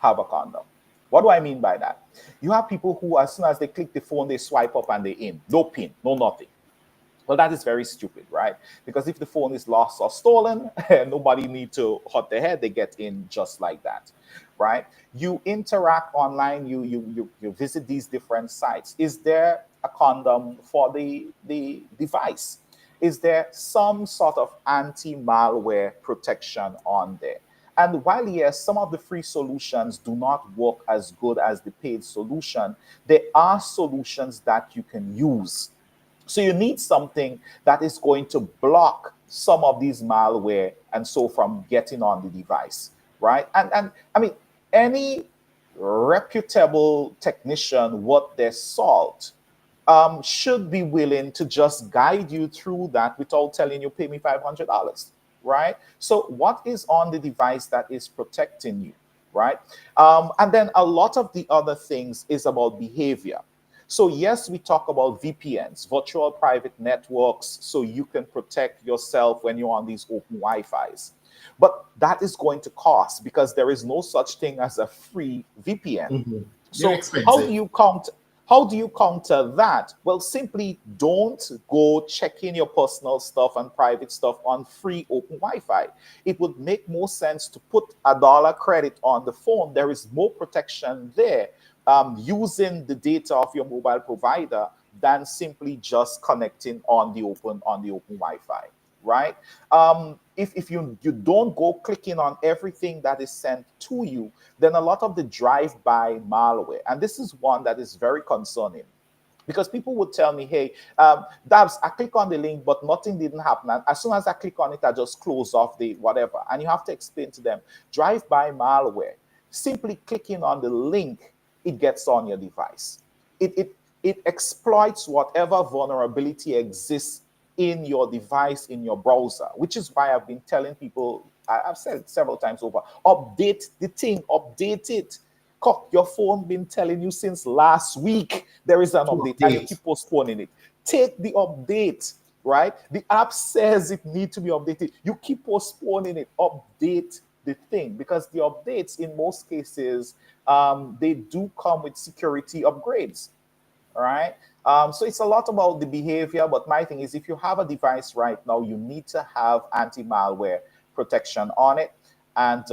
have a condom? What do I mean by that? You have people who, as soon as they click the phone, they swipe up and they in. No pin, no nothing. Well, that is very stupid, right? Because if the phone is lost or stolen, nobody need to hurt their head. They get in just like that, right? You interact online. You visit these different sites. Is there a condom for the device? Is there some sort of anti-malware protection on there? And while, yes, some of the free solutions do not work as good as the paid solution, there are solutions that you can use. So you need something that is going to block some of these malware and so from getting on the device, right? And I mean, any reputable technician worth their salt should be willing to just guide you through that without telling you, pay me $500. right? So what is on the device that is protecting you, right? And then a lot of the other things is about behavior. So yes, we talk about VPNs, virtual private networks, so you can protect yourself when you're on these open Wi-Fis. But that is going to cost because there is no such thing as a free VPN. Mhm. They're So expensive. how do you counter that? Well, simply don't go checking your personal stuff and private stuff on free open Wi-Fi. It would make more sense to put $1 credit on the phone. There is more protection there using the data of your mobile provider than simply just connecting on the open Wi-Fi, right? If you don't go clicking on everything that is sent to you, then a lot of the drive-by malware, and this is one that is very concerning, because people would tell me, hey, Dabs, I click on the link, but nothing didn't happen. And as soon as I click on it, I just close off the whatever. And you have to explain to them, drive-by malware, simply clicking on the link, it gets on your device. It exploits whatever vulnerability exists in your device, in your browser, which is why I've been telling people, I've said it several times over, update the thing, update it. Cock, your phone been telling you since last week there is an To update and you update. keep postponing it. Take the update, right? The app says it needs to be updated. You keep postponing it. Update the thing, because the updates in most cases, they do come with security upgrades. All right. So it's a lot about the behavior, but my thing is, if you have a device right now, you need to have anti-malware protection on it, and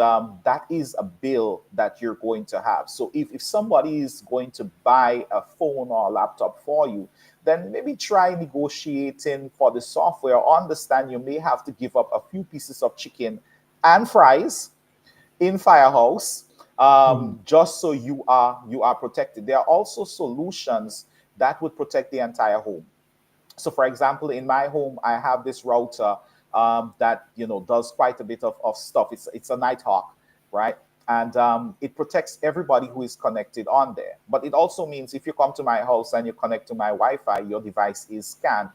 that is a bill that you're going to have. So if somebody is going to buy a phone or a laptop for you, then maybe try negotiating for the software. Understand you may have to give up a few pieces of chicken and fries in Firehouse, Mhm. just so you are protected. There are also solutions that would protect the entire home. So, for example, in my home, I have this router that does quite a bit of stuff. It's a Nighthawk, right? And it protects everybody who is connected on there. But it also means if you come to my house and you connect to my Wi-Fi, your device is scanned.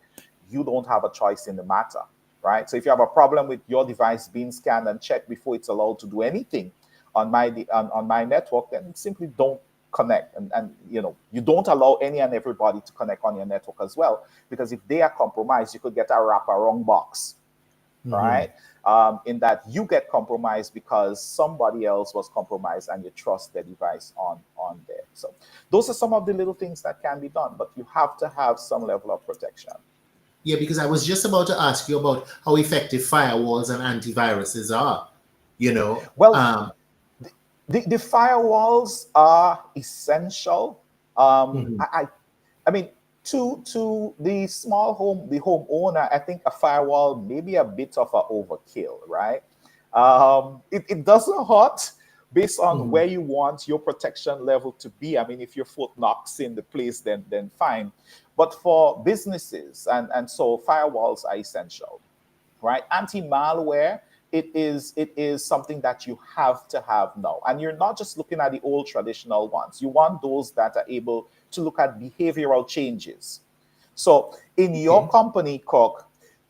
You don't have a choice in the matter, right? So if you have a problem with your device being scanned and checked before it's allowed to do anything on my network, then simply don't connect. And you don't allow any and everybody to connect on your network as well, because if they are compromised, you could get a wraparound box, Mhm. right? In that you get compromised because somebody else was compromised and you trust the device on there. So those are some of the little things that can be done, but you have to have some level of protection. Yeah, because I was just about to ask you about how effective firewalls and antiviruses are. You know, Well, the firewalls are essential. mhm. I mean, to the small home, the homeowner, I think a firewall may be a bit of a overkill, right? It doesn't hurt based on Mhm. where you want your protection level to be. I mean, if your foot knocks in the place, then fine. But for businesses and so firewalls are essential, right? Anti-malware, it is something that you have to have now, and you're not just looking at the old traditional ones. You want those that are able to look at behavioral changes. So in your Okay. company, Cook,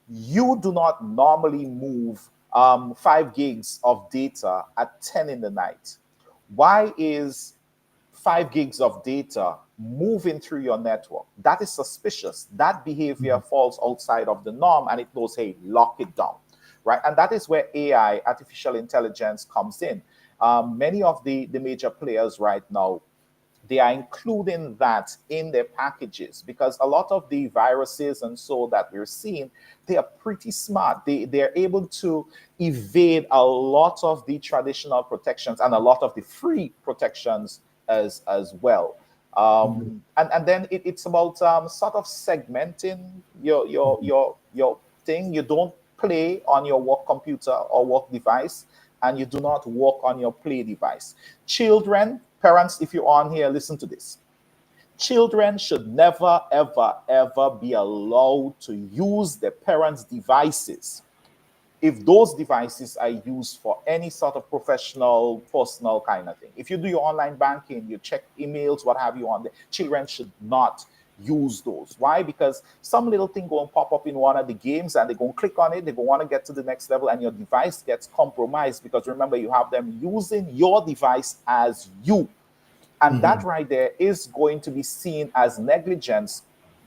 you do not normally move 5 gigs of data at 10 in the night. Why is 5 gigs of data moving through your network? That is suspicious. That behavior Mhm. falls outside of the norm and it knows, hey, lock it down, right? And that is where AI, artificial intelligence, comes in. Many of the major players right now, they are including that in their packages, because a lot of the viruses and so that we're seeing, they are pretty smart. They're able to evade a lot of the traditional protections and a lot of the free protections as well. Mhm. And then it's about sort of segmenting Mhm. your thing. You don't play on your work computer or work device, and you do not work on your play device. Children, parents, if you're on here, listen to this. Children should never, ever, ever be allowed to use their parents' devices if those devices are used for any sort of professional, personal kind of thing. If you do your online banking, you check emails, what have you on there, children should not use those. Why? Because some little thing going to pop up in one of the games and they're going to click on it, they're going to want to get to the next level, and your device gets compromised because remember, you have them using your device as you. And that right there is going to be seen as negligence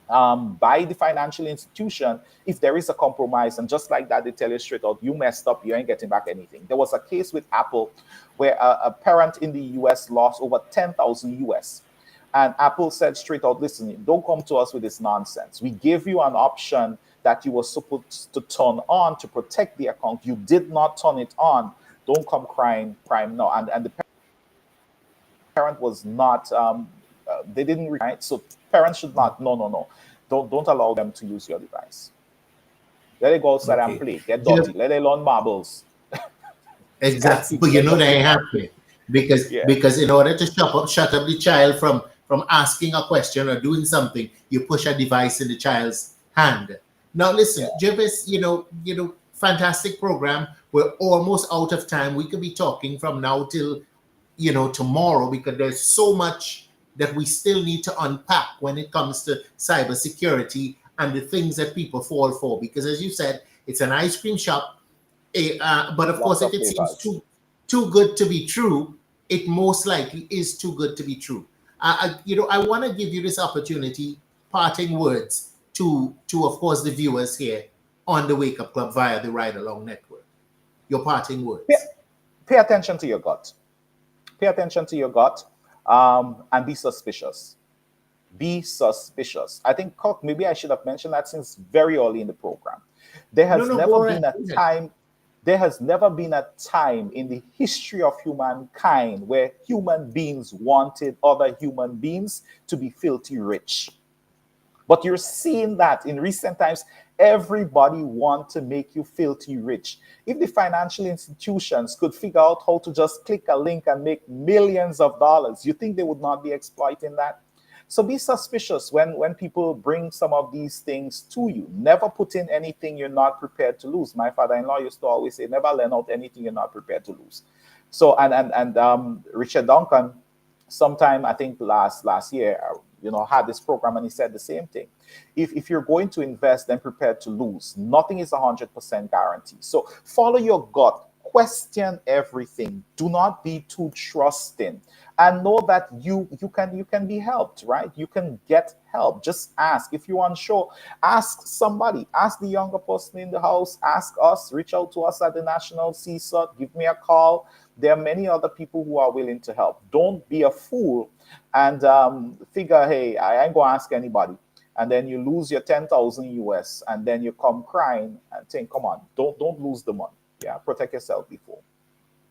by the financial institution if there is a compromise. And just like that, they tell you straight out, you messed up, you ain't getting back anything. There was a case with Apple where a parent in the US lost over 10,000 US. And Apple said straight out, listen, don't come to us with this nonsense. We gave you an option that you were supposed to turn on to protect the account. You did not turn it on. Don't come crying now. And the parent was not, they didn't, right? So parents should not, no. Don't allow them to use your device. Let it go outside and play. Get dirty. Let it learn marbles. Exactly. But you know they have to. Because in order to shut up the child from asking a question or doing something, you push a device in the child's hand. Now listen, Jervis, fantastic program. We're almost out of time. We could be talking from now till tomorrow, because there's so much that we still need to unpack when it comes to cybersecurity and the things that people fall for. Because as you said, it's an ice cream shop. But of course, if it seems too good to be true, it most likely is too good to be true. I want to give you this opportunity, parting words to of course the viewers here on the Wake Up Club via the Ride Along Network. Your parting words. Pay attention to your gut. Pay attention to your gut, and be suspicious. Be suspicious. I think, Kirk, maybe I should have mentioned that since very early in the program. There has never been a time. There has never been a time in the history of humankind where human beings wanted other human beings to be filthy rich. But you're seeing that in recent times, everybody wants to make you filthy rich. If the financial institutions could figure out how to just click a link and make millions of dollars, you think they would not be exploiting that? So be suspicious when people bring some of these things to you. Never put in anything you're not prepared to lose. My father-in-law used to always say, never lend out anything you're not prepared to lose. So, and Richard Duncan, sometime I think last year, had this program, and he said the same thing. If you're going to invest, then prepare to lose. Nothing is 100% guaranteed. So follow your gut. Question everything. Do not be too trusting, and know that you can be helped, right? You can get help. Just ask. If you're unsure, ask somebody. Ask the younger person in the house. Ask us. Reach out to us at the National CSUT. Give me a call. There are many other people who are willing to help. Don't be a fool and figure, hey, I ain't gonna ask anybody. And then you lose your 10,000 US, and then you come crying and think, come on, don't lose the money. Yeah, protect yourself before.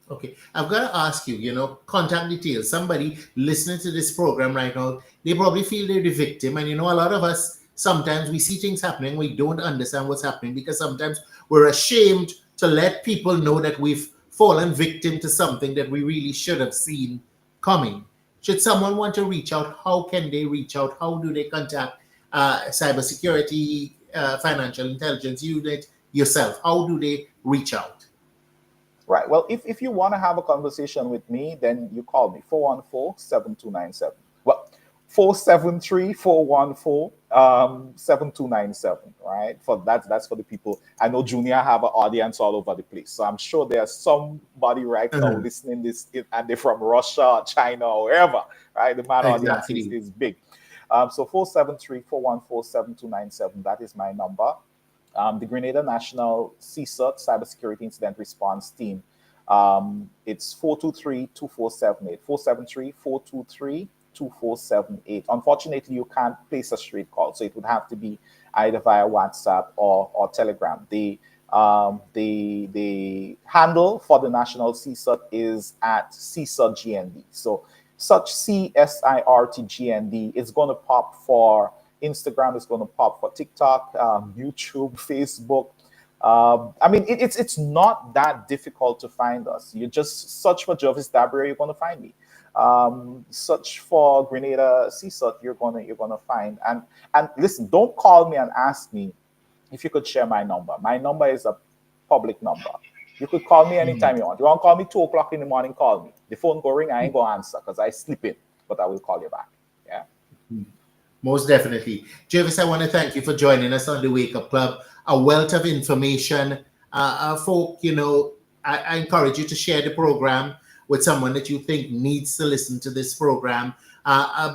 Okay, I've got to ask you, contact details. Somebody listening to this program right now, they probably feel they're the victim. And, a lot of us, sometimes we see things happening, we don't understand what's happening because sometimes we're ashamed to let people know that we've fallen victim to something that we really should have seen coming. Should someone want to reach out, how can they reach out? How do they contact cybersecurity, financial intelligence unit, yourself? How do they reach out? Right. Well, if you want to have a conversation with me, then you call me 414-7297. Well, 473-414-7297. Right. That's for the people. I know Junior have an audience all over the place, so I'm sure there's somebody right now listening this, and they're from Russia, China, or wherever. Right. The man audience is big. So 473-414-7297. That is my number. The Grenada National CSUT Cybersecurity Incident Response Team. It's 423-2478. 473-423-2478. Unfortunately, you can't place a straight call, so it would have to be either via WhatsApp or Telegram. The handle for the National CSUT is at CSUT GND. So such CSIRT GND is going to pop for Instagram, is going to pop for TikTok, YouTube, Facebook. It's not that difficult to find us. You just search for Jervis Dabrio, you're going to find me. Search for Grenada CSUT, you're gonna find. And listen, don't call me and ask me if you could share my number. My number is a public number. You could call me anytime you want. You want to call me 2 o'clock in the morning, call me. The phone go ring, I ain't gonna answer because I sleep in, but I will call you back. Yeah. Most definitely. Jervis, I want to thank you for joining us on the Wake Up Club. A wealth of information. Folk, I encourage you to share the program with someone that you think needs to listen to this program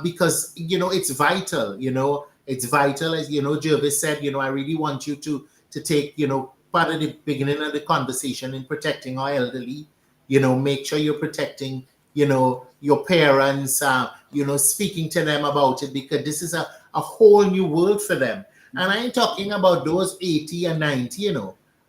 because, it's vital. It's vital. As, Jervis said, I really want you to take, part of the beginning of the conversation in protecting our elderly. Make sure you're protecting your parents, speaking to them about it because this is a whole new world for them. And I ain't talking about those 80 and 90,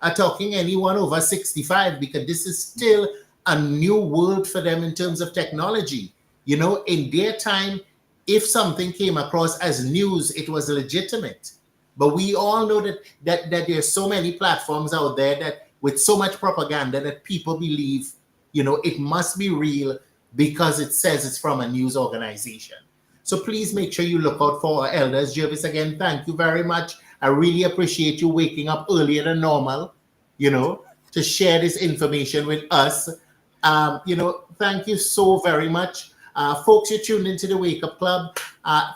I'm talking anyone over 65 because this is still a new world for them in terms of technology. In their time, if something came across as news, it was legitimate. But we all know that there's so many platforms out there that with so much propaganda that people believe, it must be real because it says it's from a news organization. So please make sure you look out for our elders. Jervis, again, thank you very much. I really appreciate you waking up earlier than normal, to share this information with us. Thank you so very much. Folks, you're tuned into the Wake Up Club.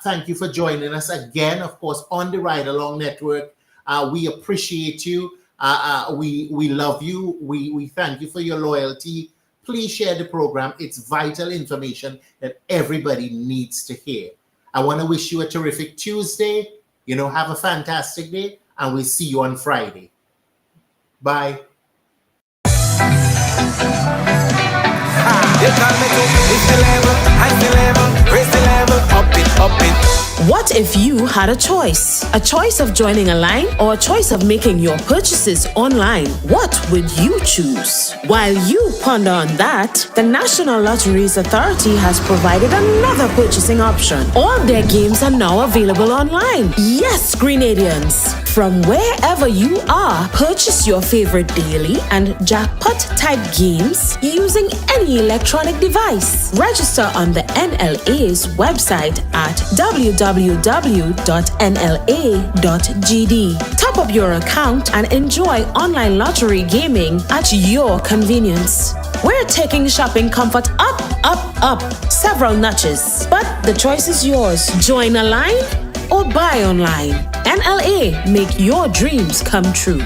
Thank you for joining us again, of course, on the Ride Along Network. We appreciate you. We love you. We thank you for your loyalty. Please share the program. It's vital information that everybody needs to hear. I want to wish you a terrific Tuesday. Have a fantastic day, and we'll see you on Friday. Bye. What if you had a choice? A choice of joining a line or a choice of making your purchases online? What would you choose? While you ponder on that, the National Lotteries Authority has provided another purchasing option. All their games are now available online. Yes, Grenadians! From wherever you are, purchase your favorite daily and jackpot type games using any electronic device. Register on the NLA's website at www.nla.gd. Top up your account and enjoy online lottery gaming at your convenience. We're taking shopping comfort up several notches. But the choice is yours. Join a line or buy online. NLA, make your dreams come true.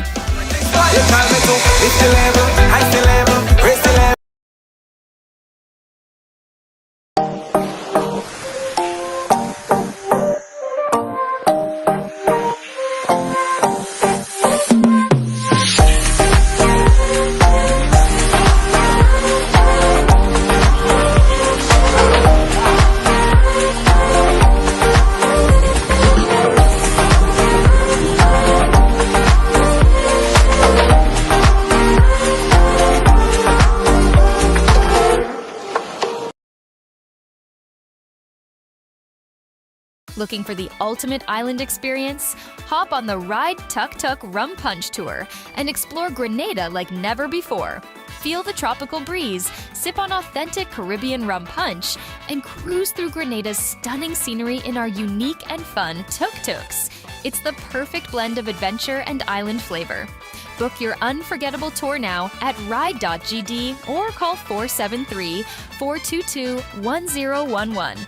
Looking for the ultimate island experience? Hop on the Ride Tuk Tuk Rum Punch Tour and explore Grenada like never before. Feel the tropical breeze, sip on authentic Caribbean rum punch, and cruise through Grenada's stunning scenery in our unique and fun tuk-tuks. It's the perfect blend of adventure and island flavor. Book your unforgettable tour now at ride.gd or call 473-422-1011.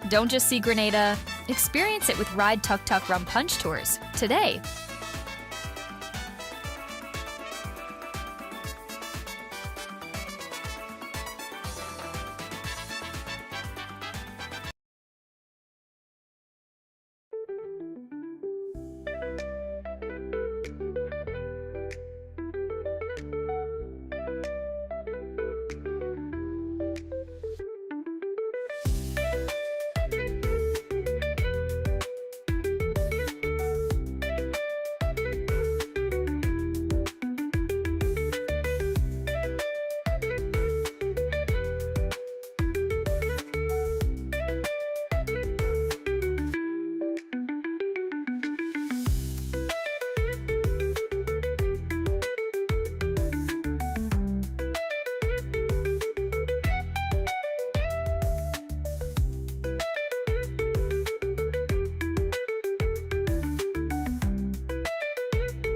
Don't just see Grenada, experience it with Ride Tuk Tuk Rum Punch Tours today.